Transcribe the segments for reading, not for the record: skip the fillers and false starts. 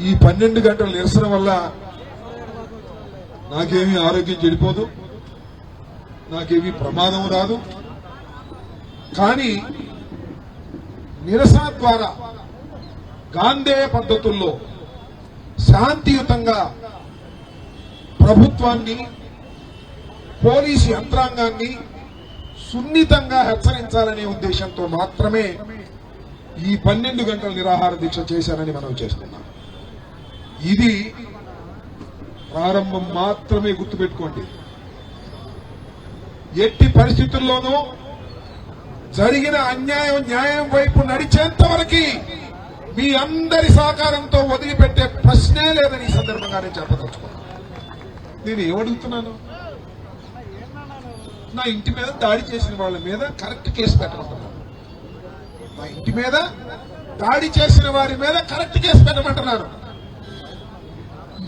ఈ 12 గంటల నిరసన వల్ల నాకేమీ ఆరోగ్యం చెడిపోదు, నాకేమీ ప్రమాదం రాదు. కానీ నిరసన ద్వారా గాంధేయ పద్ధతుల్లో శాంతియుతంగా ప్రభుత్వాన్ని, పోలీసు యంత్రాంగాన్ని సున్నితంగా హెచ్చరించాలనే ఉద్దేశంతో మాత్రమే ఈ 12 గంటల నిరాహార దీక్ష చేశానని మనం చేస్తున్నాం. ఇది ప్రారంభం మాత్రమే, గుర్తుపెట్టుకోండి. ఎట్టి పరిస్థితుల్లోనూ జరిగిన అన్యాయం న్యాయం వైపు నడిచేంత వరకు మీ అందరి సహకారంతో వదిలిపెట్టే ప్రశ్నే లేదని ఈ సందర్భంగా నేను చెప్పదలుచుకున్నాను. నేను ఏమడుగుతున్నాను, నా ఇంటి మీద దాడి చేసిన వాళ్ళ మీద కరెక్ట్ కేసు పెట్టమంటున్నాను. నా ఇంటి మీద దాడి చేసిన వారి మీద కరెక్ట్ కేసు పెట్టమంటున్నాను.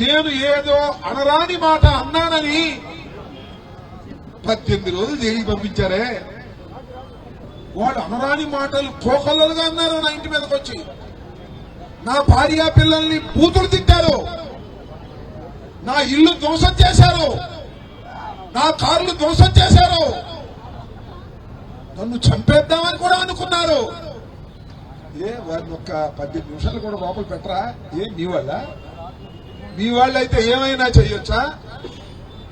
నేను ఏదో అనరాని మాట అన్నానని 18 రోజులు జైలుకి పంపించారే, వాళ్ళు అనరాని మాటలు కోకొల్లలుగా అన్నారు. నా ఇంటి మీదకి వచ్చి నా భార్య పిల్లల్ని బూతులు తిట్టారు, నా ఇల్లు ధ్వంసం చేశారు, నా కార్లు ధ్వంసం చేశారు, నన్ను చంపేద్దామని కూడా అనుకున్నారు. వారిని ఒక్క 18 నిమిషాలు కూడా లోపల పెట్టరా? మీ వాళ్ళ? మీ వాళ్ళైతే ఏమైనా చేయొచ్చా?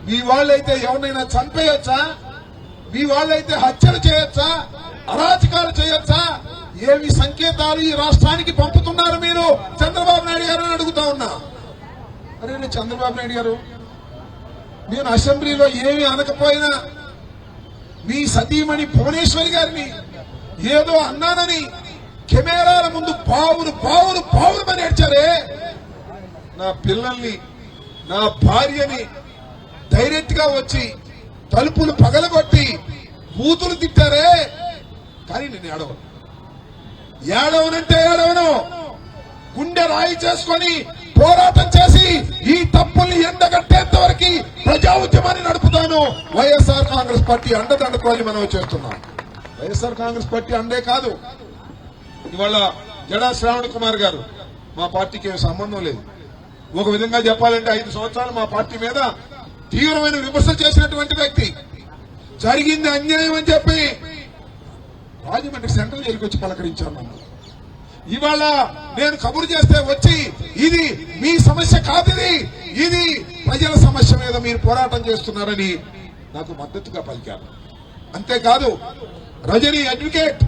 మీ వాళ్ళైతే ఎవరినైనా చంపేయొచ్చా? మీ వాళ్ళైతే హత్యలు చేయొచ్చా? అరాచకాలు చేయొచ్చా? ఏమి సంకేతాలు ఈ రాష్ట్రానికి పంపుతున్నారు మీరు చంద్రబాబు నాయుడు గారు అని అడుగుతా ఉన్నా. అరే చంద్రబాబు నాయుడు గారు, నేను అసెంబ్లీలో ఏమి అనకపోయినా మీ సతీమణి భువనేశ్వరి గారిని ఏదో అన్నానని కెమెరాల ముందు పావులు పావులు పావులు అని ఏడ్చారే. నా పిల్లల్ని, నా భార్యని డైరెక్ట్ గా వచ్చి తలుపులు పగలగొట్టి బూతులు తిట్టారే. కానీ నేను ఏడవనంటే ఏడవను, గుండె రాయి చేసుకొని పోరాటం చేసి ఈ తప్పుల్ని ఎండగట్టేంత వరకు ప్రజా ఉద్యమాన్ని నడుపుతాను. వైఎస్ఆర్ కాంగ్రెస్ పార్టీ అండదండతో మనం చేస్తున్నాం. వైఎస్ఆర్ కాంగ్రెస్ పార్టీ అండే కాదు. ఇవాళ జడా శ్రావణ్ కుమార్ గారు మా పార్టీకి ఏం సంబంధం లేదు. ఒక విధంగా చెప్పాలంటే 5 సంవత్సరాలు మా పార్టీ మీద తీవ్రమైన విమర్శ చేసినటువంటి వ్యక్తి. జరిగింది అన్యాయం అని చెప్పి రాజమండ్రి సెంట్రల్ జైలుకి వచ్చి పలకరించాను నన్ను. ఇవాళ నేను కబురు చేస్తే వచ్చి ఇది మీ సమస్య కాదు, ఇది ప్రజల సమస్య మీద మీరు పోరాటం చేస్తున్నారని నాకు మద్దతుగా పలికారు. అంతేకాదు రజనీ అడ్వకేట్,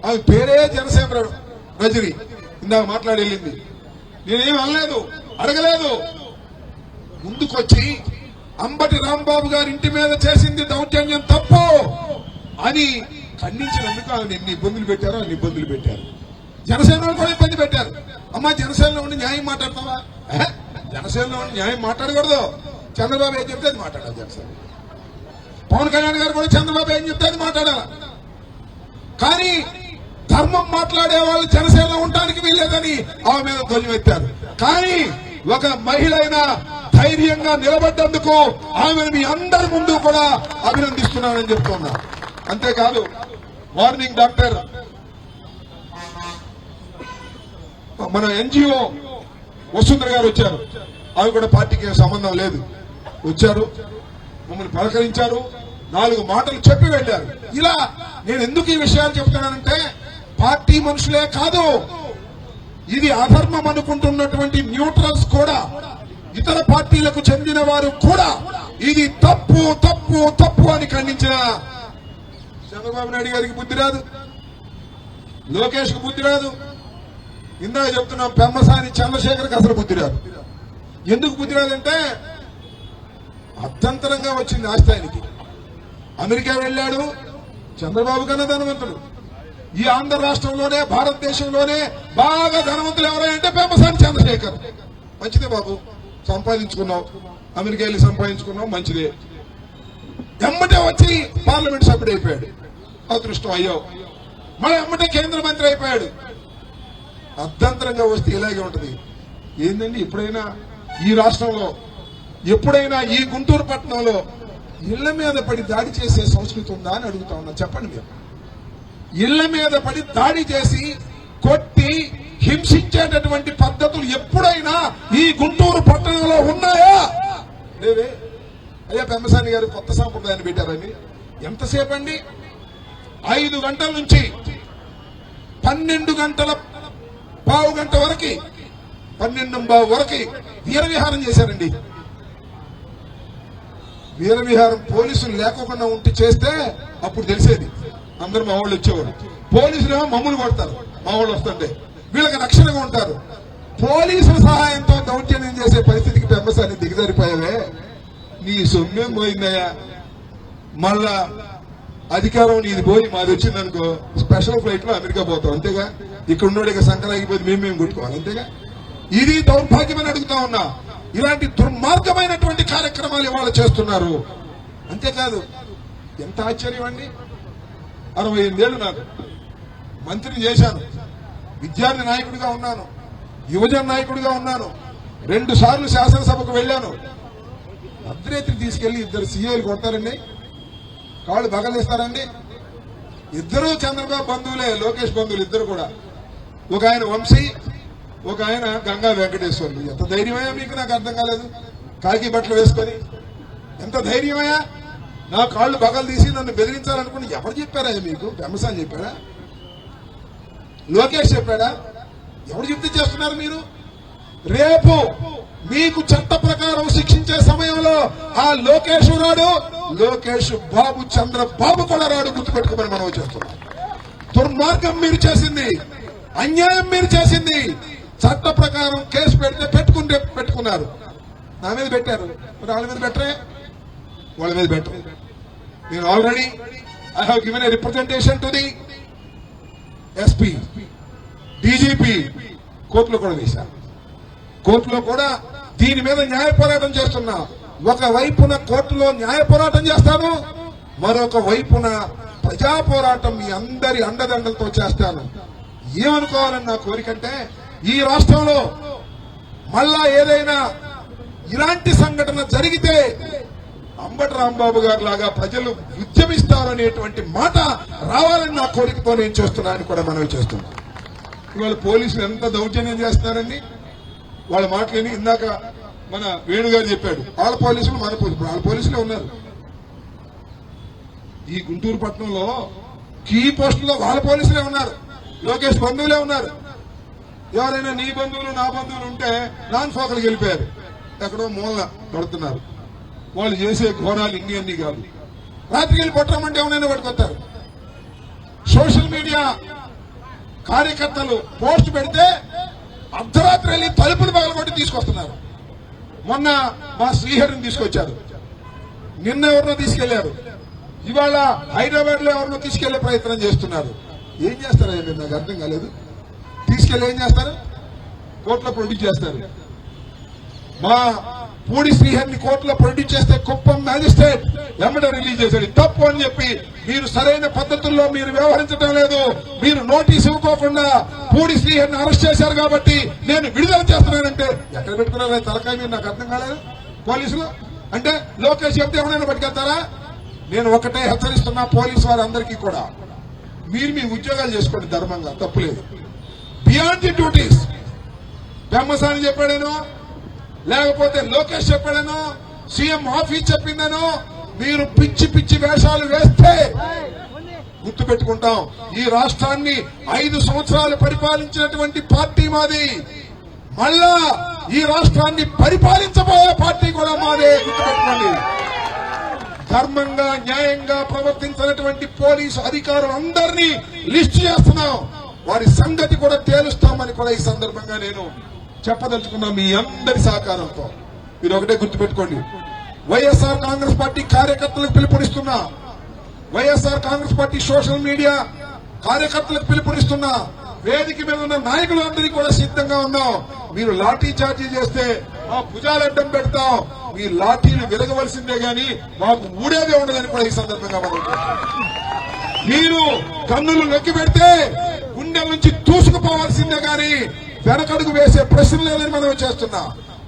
ఆమె పేరే జనసేన రజనీ, ఇందాక మాట్లాడి వెళ్ళింది. నేనేం అనలేదు, అడగలేదు. ముందుకొచ్చి అంబటి రాంబాబు గారి ఇంటి మీద చేసింది దౌర్జన్యం తప్పు అని ఖండించినందుకు ఆమె ఎన్ని ఇబ్బందులు పెట్టారో అన్ని ఇబ్బందులు పెట్టారు. జనసేనలో కూడా ఇబ్బంది పెట్టారు. అమ్మా జనసేనలో ఉండి న్యాయం మాట్లాడతావా? జనసేనలో ఉండి న్యాయం మాట్లాడకూడదు. చంద్రబాబు ఏం చెప్తే అది మాట్లాడాలి. జనసేన పవన్ కళ్యాణ్ గారు కూడా చంద్రబాబు ఏం చెప్తే అది మాట్లాడాలి. కానీ ధర్మం మాట్లాడే వాళ్ళు జనసేనలో ఉండడానికి వీల్లేదని ఆమె మీద ధ్వజమెత్తారు. కానీ ఒక మహిళ అయినా ధైర్యంగా నిలబడ్డందుకు ఆమెను మీ అందరి ముందు కూడా అభినందిస్తున్నానని చెప్తున్నా. అంతేకాదు మార్నింగ్ డాక్టర్ మన ఎన్జిఓ వసుంధర గారు వచ్చారు. ఆమె కూడా పార్టీకి సంబంధం లేదు, వచ్చారు, మమ్మల్ని పలకరించారు, 4 మాటలు చెప్పి వెళ్ళారు. ఇలా నేను ఎందుకు ఈ విషయాలు చెప్తున్నానంటే పార్టీ మనుషులే కాదు, ఇది అధర్మం అనుకుంటున్నటువంటి న్యూట్రల్స్ కూడా, ఇతర పార్టీలకు చెందిన వారు కూడా ఇది తప్పు తప్పు తప్పు అని ఖండించిన చంద్రబాబు నాయుడు గారికి బుద్ధి రాదు, లోకేష్ కు బుద్ధి రాదు, ఇందాక చెప్తున్నాం పెమ్మసాని చంద్రశేఖర్కి అసలు బుద్ధి రాదు. ఎందుకు బుద్ధి రాదంటే అర్థంతరంగా వచ్చింది ఆస్తి ఆయనకి. అమెరికా వెళ్ళాడు, చంద్రబాబు కన్నా ధనవంతుడు. ఈ ఆంధ్ర రాష్ట్రంలోనే భారతదేశంలోనే బాగా ధనవంతులు ఎవరంటే పెమ్మసాని చంద్రశేఖర్. మంచిదే బాబు, సంపాదించుకున్నావు, అమెరికా వెళ్ళి సంపాదించుకున్నావు, మంచిదే. ఎమ్మటే వచ్చి పార్లమెంట్ సభ్యుడు అయిపోయాడు, అదృష్టం అయ్యావు. మళ్ళీ ఎమ్మటే కేంద్ర మంత్రి అయిపోయాడు. అర్థంతరంగా వస్తే ఇలాగే ఉంటది. ఏందండి, ఎప్పుడైనా ఈ రాష్ట్రంలో, ఎప్పుడైనా ఈ గుంటూరు పట్టణంలో ఇళ్ల మీద పడి దాడి చేసే సంస్కృతి ఉందా అని అడుగుతా ఉన్నా. చెప్పండి మీరు. ఇళ్ల మీద పడి దాడి చేసి కొట్టి హింసించేటటువంటి పద్ధతులు ఎప్పుడైనా ఈ గుంటూరు పట్టణంలో ఉన్నాయా? లేవే. అయ్యా పెమ్మసాని గారు కొత్త సాంప్రదాయాన్ని పెట్టారని ఎంతసేపు అండి? 5 గంటల నుంచి 12 గంటల పావు గంట వరకు 12:15 వరకు వీరవిహారం చేశారండి. వీరవిహారం పోలీసులు లేకుండా ఉంటే చేస్తే అప్పుడు తెలిసేది. అందరూ మా వాళ్ళు వచ్చేవారు. పోలీసులు ఏమో మమ్మల్ని కొడతారు, మా వాళ్ళు వస్తుంటే వీళ్ళకి రక్షణగా ఉంటారు. పోలీసుల సహాయంతో దౌర్జన్యం చేసే పరిస్థితికి పెమ్మసాని దిగజారిపోయావే. నీ సొమ్మేం పోయిందయ్యా. మళ్ళా అధికారం నీది పోయి మాది వచ్చిందనుకో స్పెషల్ ఫ్లైట్ లో అమెరికా పోతాం అంతేగా. ఇక్కడ ఉన్నోడిగా సంకరాగిపోతే మేము కొట్టుకోవాలి అంతేగా. ఇది దౌర్భాగ్యమని అడుగుతా ఉన్నా. ఇలాంటి దుర్మార్గమైనటువంటి కార్యక్రమాలు ఇవాళ చేస్తున్నారు. అంతేకాదు ఎంత ఆశ్చర్యం అండి. 68 ఏళ్లు నాకు మంత్రిని చేశాను, విద్యార్థి నాయకుడిగా ఉన్నాను, యువజన నాయకుడిగా ఉన్నాను, 2 సార్లు శాసనసభకు వెళ్లాను. అర్ధరేత్రి తీసుకెళ్లి 2 సీఏలు కొడతారండి, కాళ్ళు బగలేస్తారండి. ఇద్దరు చంద్రబాబు బంధువులే, లోకేష్ బంధువులు ఇద్దరు కూడా. ఒక ఆయన వంశీ, ఒక ఆయన గంగా వెంకటేశ్వర్లు. ఎంత ధైర్యమయ్యా మీకు? నాకు అర్థం కాలేదు. కాకి బట్టలు వేసుకొని ఎంత ధైర్యమయ్యా? నా కాళ్ళు బగలు తీసి నన్ను బెదిరించాలనుకుని ఎవరు చెప్పారా మీకు? పెమ్మసాని చెప్పాడా? లోకేష్ చెప్పాడా? ఎవరు చెప్తే చేస్తున్నారు మీరు? రేపు మీకు చట్ట ప్రకారం శిక్షించే సమయంలో ఆ లోకేష్ రాడు, లోకేష్ బాబు చంద్రబాబు కూడా రాడు. గుర్తుపెట్టుకోమని మనం చేస్తున్నాం. దుర్మార్గం మీరు చేసింది, అన్యాయం మీరు చేసింది. చట్ట ప్రకారం కేసు పెడితే పెట్టుకున్నారు. నా మీద పెట్టారు, వాళ్ళ మీద పెట్టరే, వాళ్ళ మీద పెట్టరు. నేను already I have given a representation to the SP, DGP. కోర్టులో కూడా వేశాను. కోర్టులో కూడా దీని మీద న్యాయ పోరాటం చేస్తున్నా. ఒకవైపున కోర్టులో న్యాయ పోరాటం చేస్తాను, మరొక వైపున ప్రజా పోరాటం మీ అందరి అండదండలతో చేస్తాను. ఏమనుకోవాలని నా కోరికంటే, ఈ రాష్ట్రంలో మళ్ళా ఏదైనా ఇలాంటి సంఘటన జరిగితే అంబటి రాంబాబు గారు లాగా ప్రజలు ఉద్యమిస్తారనేటువంటి మాట రావాలని నా కోరికతో నేను చేస్తున్నానని కూడా మనవి చేస్తున్నాను. ఇవాళ పోలీసులు ఎంత దౌర్జన్యం చేస్తున్నారండి. వాళ్ళ మాటలేని ఇందాక మన వేణుగారు చెప్పాడు. వాళ్ళ పోలీసులు మన పోలీసులు, వాళ్ళ పోలీసులే ఉన్నారు. ఈ గుంటూరు పట్టణంలో కీ పోస్టుల్లో వాళ్ళ పోలీసులే ఉన్నారు, లోకేష్ బంధువులే ఉన్నారు. ఎవరైనా నీ బంధువులు నా బంధువులు ఉంటే నాన్ ఫోకల్కి వెళ్ళిపోయారు, ఎక్కడో మూల పడుతున్నారు. వాళ్ళు చేసే ఘోరాలు ఇన్ని కాదు. రాత్రికి వెళ్ళి పట్టమంటే ఎవరైనా పట్టుకొస్తారు. సోషల్ మీడియా కార్యకర్తలు పోస్ట్ పెడితే అర్ధరాత్రి వెళ్ళి తలుపులు పగలగొట్టి తీసుకొస్తున్నారు. మొన్న మా శ్రీహరిని తీసుకొచ్చారు, నిన్న ఎవరినో తీసుకెళ్లారు, ఇవాళ హైదరాబాద్ లో ఎవరినో తీసుకెళ్లే ప్రయత్నం చేస్తున్నారు. ఏం చేస్తారయ్యా మీరు? నాకు అర్థం కాలేదు. తీసుకెళ్లి ఏం చేస్తారు? కోర్టులో ప్రొడ్యూస్ చేస్తారు. మా పూడి శ్రీహరిని కోర్టులో ప్రొడ్యూస్ చేస్తే కుప్పం మ్యాజిస్ట్రేట్ ఎమ్మడ రిలీజ్ చేశాడు. తప్పు అని చెప్పి మీరు సరైన పద్ధతుల్లో మీరు వ్యవహరించడం లేదు, మీరు నోటీస్ ఇవ్వకోకుండా పూడి శ్రీహరిని అరెస్ట్ చేశారు కాబట్టి నేను విడుదల చేస్తున్నానంటే ఎక్కడ పెట్టుకున్నారా తలకాయ? మీరు నాకు అర్థం కాలేదు. పోలీసులు అంటే లోకేష్ చెప్తే ఎవరైనా పట్టుకెళ్తారా? నేను ఒకటే హెచ్చరిస్తున్నా పోలీసు వారందరికీ కూడా, మీరు మీ ఉద్యోగాలు చేసుకోండి ధర్మంగా, తప్పులేదు. బియాండ్ ది డ్యూటీస్ పెమ్మసాని చెప్పాడేనో, లేకపోతే లోకేష్ చెప్పాడనో, సీఎం ఆఫీస్ చెప్పిందనో మీరు పిచ్చి పిచ్చి వేషాలు వేస్తే గుర్తు పెట్టుకుంటాం. ఈ రాష్ట్రాన్ని 5 సంవత్సరాలు పరిపాలించినటువంటి పార్టీ మాది, మళ్ళా ఈ రాష్ట్రాన్ని పరిపాలించబోయే పార్టీ కూడా మాదే. గుర్తుపెట్టుకోండి. ధర్మంగా న్యాయంగా ప్రవర్తించినటువంటి పోలీసు అధికారులు అందరినీ లిస్టు చేస్తున్నాం, వారి సంగతి కూడా తేలుస్తామని కూడా ఈ సందర్భంగా నేను చెప్పదలుచుకున్నా. మీ అందరి సహకారంతో మీరు ఒకటే గుర్తుపెట్టుకోండి. వైఎస్ఆర్ కాంగ్రెస్ పార్టీ కార్యకర్తలకు పిలుపునిస్తున్నా, వైఎస్ఆర్ కాంగ్రెస్ పార్టీ సోషల్ మీడియా కార్యకర్తలకు పిలుపునిస్తున్నా, వేదిక మీద ఉన్న నాయకులందరికీ కూడా సిద్ధంగా ఉన్నాం. మీరు లాఠీ చార్జీ చేస్తే మా భుజాలు అడ్డం పెడతాం, మీ లాఠీలు విరగవలసిందే గాని మాకు ఊడేదే ఉండదని కూడా ఈ సందర్భంగా మనం మీరు కన్నులు నొక్కి పెడితే గుండెల నుంచి దూసుకుపోవాల్సిందే గాని వెనకడుగు వేసే ప్రశ్న లేదని మనం చేస్తున్నా.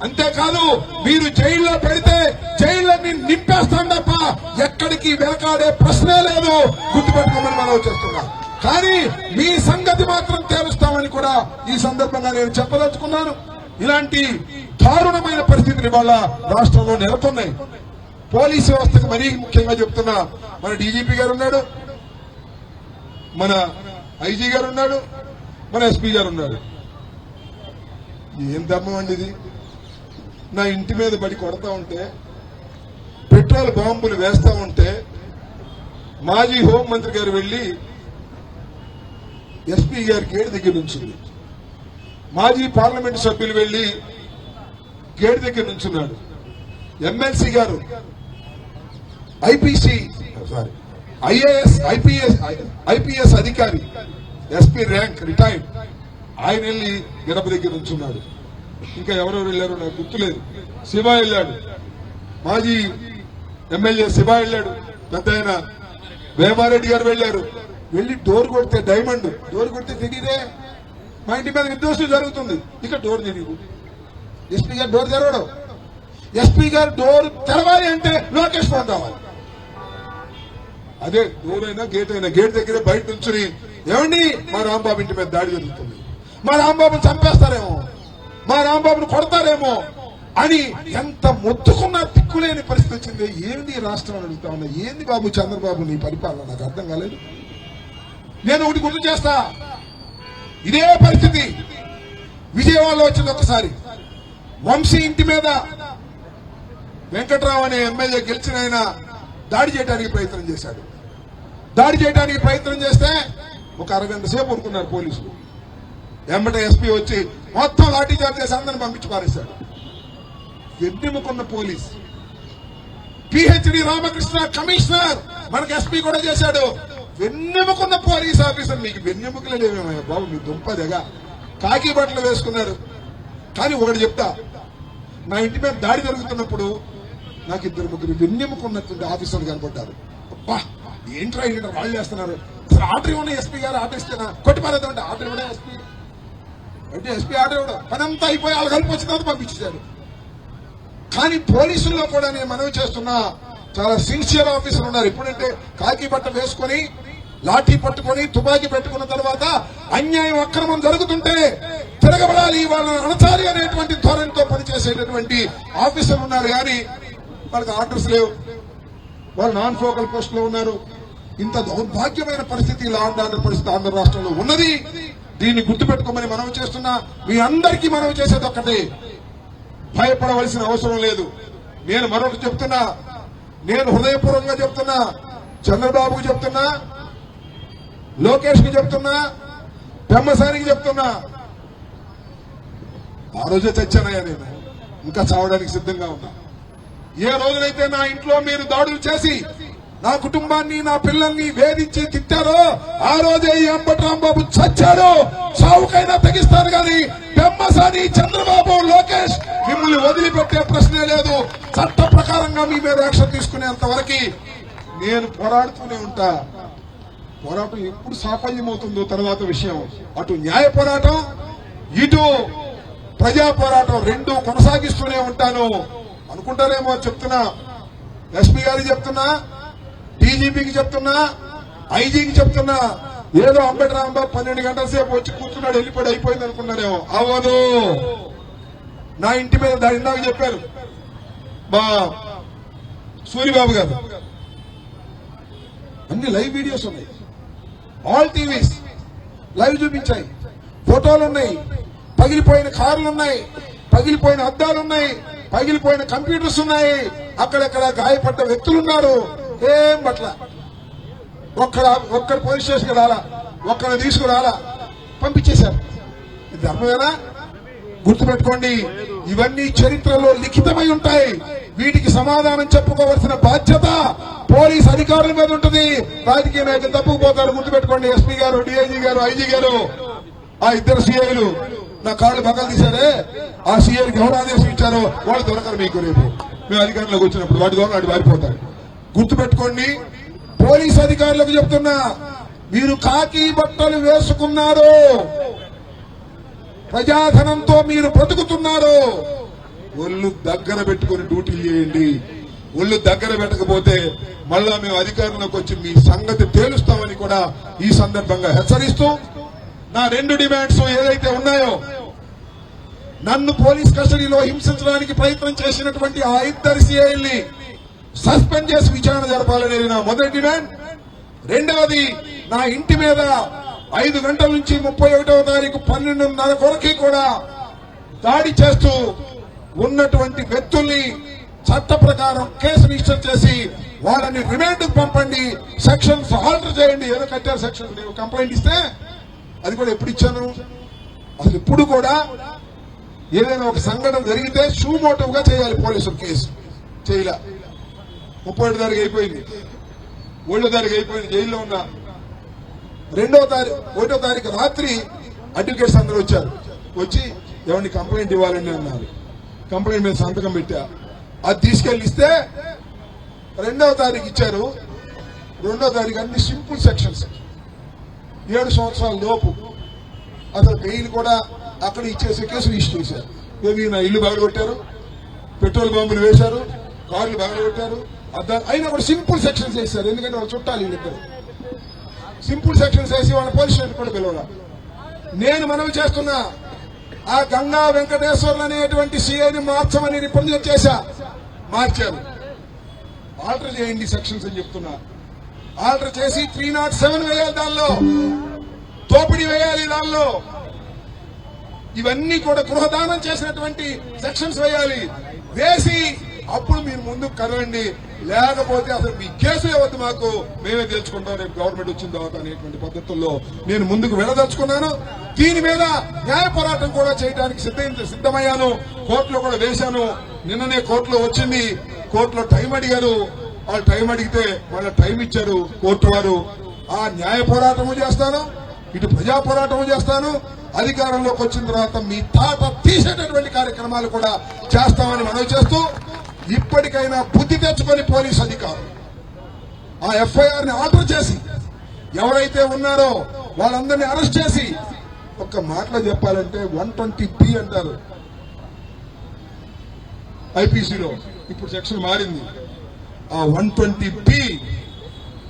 అంతేకాదు మీరు జైల్లో పెడితే జైళ్ళని నింపేస్తాం తప్ప ఎక్కడికి వెనకాడే ప్రశ్నే లేదు. గుర్తుపెట్టుకోమని మనం చేస్తున్నా. కానీ మీ సంగతి మాత్రం తేలుస్తామని కూడా ఈ సందర్భంగా నేను చెప్పదలుచుకున్నాను. ఇలాంటి దారుణమైన పరిస్థితులు ఇవాళ రాష్ట్రంలో నెలకొన్నాయి. పోలీసు వ్యవస్థకు మరీ ముఖ్యంగా చెప్తున్నా, మన డీజీపీ గారు ఉన్నాడు, మన ఐజీ గారు ఉన్నాడు, మన ఎస్పీ గారు ఉన్నాడు. ఏం ధర్మం అండి ఇది? నా ఇంటి మీద పడి కొడతా ఉంటే, పెట్రోల్ బాంబులు వేస్తా ఉంటే మాజీ హోంమంత్రి గారు వెళ్లి ఎస్పీ గారి గేట్ దగ్గర నుంచుంది. మాజీ పార్లమెంట్ సభ్యులు వెళ్లి గేట్ దగ్గర నుంచున్నాడు. ఎమ్మెల్సీ గారు ఐపీఎస్ అధికారి, ఎస్పీ ర్యాంక్ రిటైర్డ్, ఆయన వెళ్లి గడప దగ్గర నుంచున్నాడు. ఇంకా ఎవరెవరు వెళ్లారో నాకు గుర్తులేదు. శివ వెళ్ళాడు, మాజీ ఎమ్మెల్యే శివ వెళ్ళాడు, పెద్ద ఆయన వేమారెడ్డి గారు వెళ్లారు. వెళ్లి డోర్ కొడితే డైమండ్ డోర్ కొడితే తెలియదే, మా ఇంటి మీద విధ్వంసం జరుగుతుంది, ఇక డోర్ తెలియదు. ఎస్పీ గారు డోర్ తెరవడం, ఎస్పీ గారు డోర్ తెరవాలి అంటే లోకేష్ ఫోన్ రావాలి. అదే డోర్ అయినా గేట్ అయినా గేట్ దగ్గర బయట నుంచుని, ఏమండి మా రాంబాబు ఇంటి మీద దాడి జరుగుతుంది, మా రాంబాబుని చంపేస్తారేమో, మా రాంబాబుని కొడతారేమో అని ఎంత మొత్తుకున్నా తిక్కులేని పరిస్థితి వచ్చింది. ఏంది రాష్ట్రం అని అడుగుతా ఉన్నా. ఏంది బాబు చంద్రబాబు నీ పరిపాలన? నాకు అర్థం కాలేదు. నేను ఒకటి గుర్తు చేస్తా, ఇదే పరిస్థితి విజయవాడలో వచ్చింది. ఒకసారి వంశీ ఇంటి మీద వెంకట్రావు అనే ఎమ్మెల్యే గెలిచిన ఆయన దాడి చేయడానికి ప్రయత్నం చేశాడు. దాడి చేయడానికి ప్రయత్నం చేస్తే ఒక అరగంట సేపు ఊరుకున్నారు పోలీసులు. వెంబట ఎస్పీ వచ్చి మొత్తం లాఠీ చార్జ్ చేసి అందరిని పంపించి పారేశాడు. వెన్నెముకున్న పోలీస్, పిహెచ్డి రామకృష్ణ కమిషనర్ మనకు ఎస్పీ కూడా చేశాడు. వెన్నెముకున్న పోలీస్ ఆఫీసర్, మీకు వెన్నెముకలే లేవేమయ్యా బాబు, మీ దుంపదగా కాకి బట్టలు వేసుకున్నారు. కానీ ఒకటి చెప్తా, నా ఇంటి మీద దాడి జరుగుతున్నప్పుడు నాకు 2-3 వెన్నెముకున్నటువంటి ఆఫీసర్లు కనపడ్డారు. అబ్బా ఏంట్రా ఏంటో వాళ్ళు చేస్తున్నారు, అసలు ఆర్డర్ ఇవ్వడం ఎస్పీ గారు ఆర్డర్ ఇస్తేనా కొట్టిపారేద్దామంటే ఆర్డర్ ఇవ్వడం ఎస్పీ అంటే ఎస్పీ ఆర్డర్ ఇవ్వడం పనంతా అయిపోయి వాళ్ళు కలిపి వచ్చిన తర్వాత పంపించారు. కానీ పోలీసుల్లో కూడా నేను మనవి చేస్తున్నా, చాలా సిన్సియర్ ఆఫీసర్ ఉన్నారు. ఎప్పుడంటే కాకి బట్ట వేసుకొని లాఠీ పట్టుకొని తుపాకీ పెట్టుకున్న తర్వాత అన్యాయం అక్రమం జరుగుతుంటే తిరగబడాలి, వాళ్ళని అణచాలి అనేటువంటి ధోరణితో పనిచేసేటటువంటి ఆఫీసర్లు ఉన్నారు. కానీ వాళ్ళకి ఆర్డర్స్ లేవు, వాళ్ళు నాన్ ఫోకల్ పోస్ట్ లో ఉన్నారు. ఇంత దౌర్భాగ్యమైన పరిస్థితి, లా అండ్ ఆర్డర్ పరిస్థితి ఆంధ్ర రాష్ట్రంలో ఉన్నది. దీన్ని గుర్తుపెట్టుకోమని మనవి చేస్తున్నా. మీ అందరికీ మనవి చేసేది ఒక్కటే, భయపడవలసిన అవసరం లేదు. నేను మరొకటి చెప్తున్నా, నేను హృదయపూర్వకంగా చెప్తున్నా, చంద్రబాబుకు చెప్తున్నా, లోకేష్ కి చెప్తున్నా, పెమ్మసానికి చెప్తున్నా, ఆ రోజే చచ్చానయ్యా నేను, ఇంకా చావడానికి సిద్ధంగా ఉన్నా. ఏ రోజునైతే నా ఇంట్లో మీరు దాడులు చేసి నా కుటుంబాన్ని నా పిల్లల్ని వేధించి తిట్టారో ఆ రోజే ఈ అంబటి రాంబాబు చచ్చాడు. చావుకైనా తెగిస్తాను కానీ పెమ్మసాని, చంద్రబాబు, లోకేష్ మిమ్మల్ని వదిలిపెట్టే ప్రశ్నే లేదు. చట్ట ప్రకారంగా మీ మీద యాక్షన్ తీసుకునేంత వరకు నేను పోరాడుతూనే ఉంటా. పోరాటం ఎప్పుడు సాఫల్యమవుతుందో తర్వాత విషయం. అటు న్యాయ పోరాటం, ఇటు ప్రజా పోరాటం రెండూ కొనసాగిస్తూనే ఉంటాను. అనుకుంటారేమో చెప్తున్నా, ఎస్పీ గారికి చెప్తున్నా, డీజీపీకి చెప్తున్నా, ఐజీకి చెప్తున్నా, ఏదో అంబటి రాంబాబు 12 గంటల సేపు వచ్చి కూర్చున్నాడు వెళ్ళిపోయి అయిపోయింది అనుకున్నారేమో. అవ్వదు. నా ఇంటి మీద దాని ఇందాక చెప్పారు మా సూరిబాబు గారు, అన్ని లైవ్ వీడియోస్ ఉన్నాయి, ఆల్ టీవీస్ లైవ్ చూపించాయి, ఫోటోలు ఉన్నాయి, పగిలిపోయిన కార్లు ఉన్నాయి, పగిలిపోయిన అద్దాలున్నాయి, పగిలిపోయిన కంప్యూటర్స్ ఉన్నాయి, అక్కడెక్కడ గాయపడ్డ వ్యక్తులున్నారు. ఏం పట్ల ఒక్కడు పోలీస్ స్టేషన్కి రాలా, ఒక్కడిని తీసుకురాలా, పంపించేశారు. ఇది ధర్మమేనా? గుర్తుపెట్టుకోండి, ఇవన్నీ చరిత్రలో లిఖితమై ఉంటాయి. వీటికి సమాధానం చెప్పుకోవాల్సిన బాధ్యత పోలీస్ అధికారుల మీద ఉంటుంది. రాజకీయ నాయకులు తప్పుకుపోతారు. గుర్తుపెట్టుకోండి, ఎస్పీ గారు, డిఐజీ గారు, ఐజీ గారు, ఆ 2 సీఐలు నా కాళ్ళు బగలు తీశారే, ఆ సీఐకి ఎవరు ఆదేశం ఇచ్చారో వాళ్ళు దొరకరు మీకు. రేపు మేము అధికారంలోకి వచ్చినప్పుడు వాటి ద్వారా వాటి పారిపోతారు. గుర్తుపెట్టుకోండి, పోలీస్ అధికారులకు చెప్తున్నా, మీరు కాకి బట్టలు వేసుకున్నారు, ప్రజాధనంతో మీరు బ్రతుకుతున్నారు, ఒళ్ళు దగ్గర పెట్టుకుని డ్యూటీలు చేయండి. ఒళ్ళు దగ్గర పెట్టకపోతే మళ్ళా మేము అధికారంలోకి వచ్చి మీ సంగతి తేలుస్తామని కూడా ఈ సందర్భంగా హెచ్చరిస్తూ నా 2 డిమాండ్స్ ఏదైతే ఉన్నాయో, నన్ను పోలీస్ కస్టడీలో హింసించడానికి ప్రయత్నం చేసినటువంటి ఆ 2 సిఐల్ని సస్పెండ్ చేసి విచారణ జరపాలనేది నా మొదటి డిమాండ్. రెండవది, నా ఇంటి మీద 5 గంటల నుంచి 31వ తారీఖు 12:30 వరకు కూడా దాడి చేస్తూ ఉన్నటువంటి వ్యక్తుల్ని చట్ట ప్రకారం కేసు రిజిస్టర్ చేసి వాళ్ళని రిమాండ్ పంపండి, సెక్షన్స్ ఆల్టర్ చేయండి. ఏదో కట్టారు సెక్షన్, కంప్లైంట్ ఇస్తే అది కూడా ఎప్పుడు ఇచ్చాను? అసలు ఇప్పుడు కూడా ఏదైనా ఒక సంఘటన జరిగితే షూమోటివ్ గా చేయాలి పోలీసులు, కేసు చేయలే. 31వ తారీఖు అయిపోయింది, 1వ తారీఖు అయిపోయింది, జైల్లో ఉన్న. 1వ తారీఖు రాత్రి అడ్వకేట్స్ అందరూ వచ్చారు. వచ్చి ఎవరిని కంప్లైంట్ ఇవ్వాలని అన్నారు. కంప్లైంట్ మీద సంతకం పెట్టా, అది తీసుకెళ్లి ఇస్తే 2వ తారీఖు ఇచ్చారు. 2వ తారీఖు అన్ని సింపుల్ సెక్షన్స్, 7 సంవత్సరాల లోపు. అసలు బెయిల్ కూడా అక్కడ ఇచ్చేసి కేసు రిజిస్టర్ చేశారు. ఏమి, నా ఇల్లు పగలగొట్టారు, పెట్రోల్ బాంబులు వేశారు, కార్లు పగలగొట్టారు, అయినా కూడా సింపుల్ సెక్షన్స్ వేశారు. ఎందుకంటే వాళ్ళు చుట్టాలి, వీళ్ళిద్దరు సింపుల్ సెక్షన్స్ వేసి వాళ్ళ పోలీస్ స్టేషన్ కూడా పిలవడం. నేను మనవి చేస్తున్నా, ఆ గంగా వెంకటేశ్వర్లు అనేటువంటి సిఐని మార్చమని రిప్రజెంట్ చేశా. మార్చారు. ఆల్టర్ చేయండి సెక్షన్స్ అని చెప్తున్నా. ఆల్టర్ చేసి 307 వేయాలి, దానిలో దోపిడీ వేయాలి, దానిలో ఇవన్నీ కూడా గృహదానం చేసినటువంటి సెక్షన్స్ వేయాలి. వేసి అప్పుడు మీరు ముందుకు కదలండి. లేకపోతే అసలు మీ కేసు వద్దు, మాకు మేమే తెలుసుకుంటాం రేపు గవర్నమెంట్ వచ్చిన తర్వాత అనేటువంటి పద్ధతుల్లో నేను ముందుకు వెళ్ళదలుచుకున్నాను. దీని మీద న్యాయ పోరాటం కూడా చేయడానికి సిద్ధమయ్యాను. కోర్టులో కూడా వేశాను. నిన్ననే కోర్టులో వచ్చింది. కోర్టులో టైం అడిగారు. వాళ్ళు టైం అడిగితే వాళ్ళ టైం ఇచ్చారు కోర్టు వారు. ఆ న్యాయ పోరాటము చేస్తాను, ఇటు ప్రజా పోరాటము చేస్తాను. అధికారంలోకి వచ్చిన తర్వాత మీ తాట తీసేటటువంటి కార్యక్రమాలు కూడా చేస్తామని మనవి చేస్తూ, ఇప్పటికైనా బుద్ధి తెచ్చుకొని పోలీస్ అధికారులు ఆ ఎఫ్ఐఆర్ ని ఆర్డర్ చేసి ఎవరైతే ఉన్నారో వాళ్ళందరినీ అరెస్ట్ చేసి, ఒక్క మాటలో చెప్పాలంటే 120B అంటారు ఐపీసీలో, ఇప్పుడు సెక్షన్ మారింది. ఆ 120B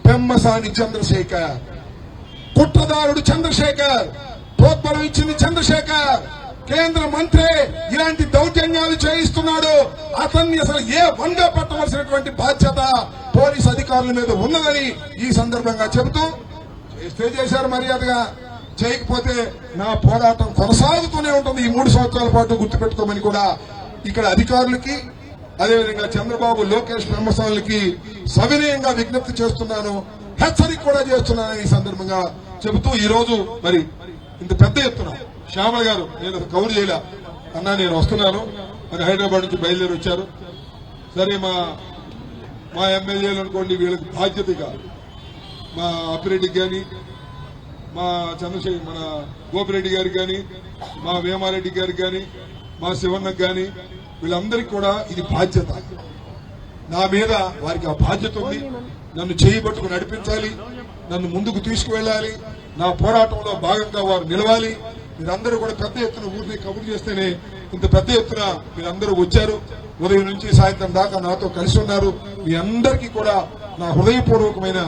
పెమ్మసాని చంద్రశేఖర్, కుట్రదారుడు చంద్రశేఖర్, ప్రోత్బలం ఇచ్చింది చంద్రశేఖర్, కేంద్ర మంత్రి ఇలాంటి దౌర్జన్యాలు చేయిస్తున్నాడు. అతన్ని అసలు వంగా పెట్టవలసినటువంటి బాధ్యత పోలీస్ అధికారుల మీద ఉన్నదని ఈ సందర్భంగా చెబుతూ, చేస్తే చేశారు మర్యాదగా, చేయకపోతే నా పోరాటం కొనసాగుతూనే ఉంటుంది ఈ 3 సంవత్సరాల పాటు, గుర్తుపెట్టుకోమని కూడా ఇక్కడ అధికారులకి, అదేవిధంగా చంద్రబాబు, లోకేష్, పెమ్మసానులకి సవినయంగా విజ్ఞప్తి చేస్తున్నాను, హెచ్చరిక కూడా చేస్తున్నాను ఈ సందర్భంగా చెబుతూ, ఈ రోజు మరి ఇంత పెద్ద ఎత్తున శ్యామల గారు, నేను కవర్ చేయలే అన్నా, నేను వస్తున్నాను మరి హైదరాబాద్ నుంచి బయలుదేరి వచ్చారు. సరే, మా ఎమ్మెల్యేలు అనుకోండి, వీళ్ళకి బాధ్యతగా మా అప్పిరెడ్డికి కానీ, మా మన గోపిరెడ్డి గారికి కానీ, మా వేమారెడ్డి గారికి కానీ, మా శివన్నకు కానీ, వీళ్ళందరికీ కూడా ఇది బాధ్యత. నా మీద వారికి ఆ బాధ్యత ఉంది. నన్ను చేయబట్టుకు నడిపించాలి, నన్ను ముందుకు తీసుకువెళ్లాలి, నా పోరాటంలో భాగంగా వారు నిలవాలి. మీరందరూ కూడా పెద్ద ఎత్తున ఊరిని కబురు చేస్తేనే ఇంత పెద్ద ఎత్తున మీరందరూ వచ్చారు. ఉదయం నుంచి సాయంత్రం దాకా నాతో కలిసి ఉన్నారు. మీ అందరికీ కూడా నా హృదయపూర్వకమైన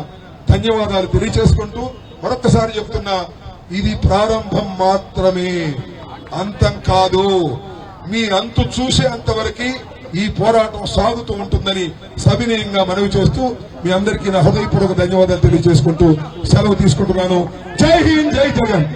ధన్యవాదాలు తెలియజేసుకుంటూ, మరొక్కసారి చెప్తున్నా, ఇది ప్రారంభం మాత్రమే, అంతం కాదు. మీ అంతు చూసేంత వరకు ఈ పోరాటం సాగుతూ ఉంటుందని సవినయంగా మనవి చేస్తూ, మీ అందరికీ నా హృదయపూర్వక ధన్యవాదాలు తెలియజేసుకుంటూ సెలవు తీసుకుంటున్నాను. జై హింద్, జై జగన్.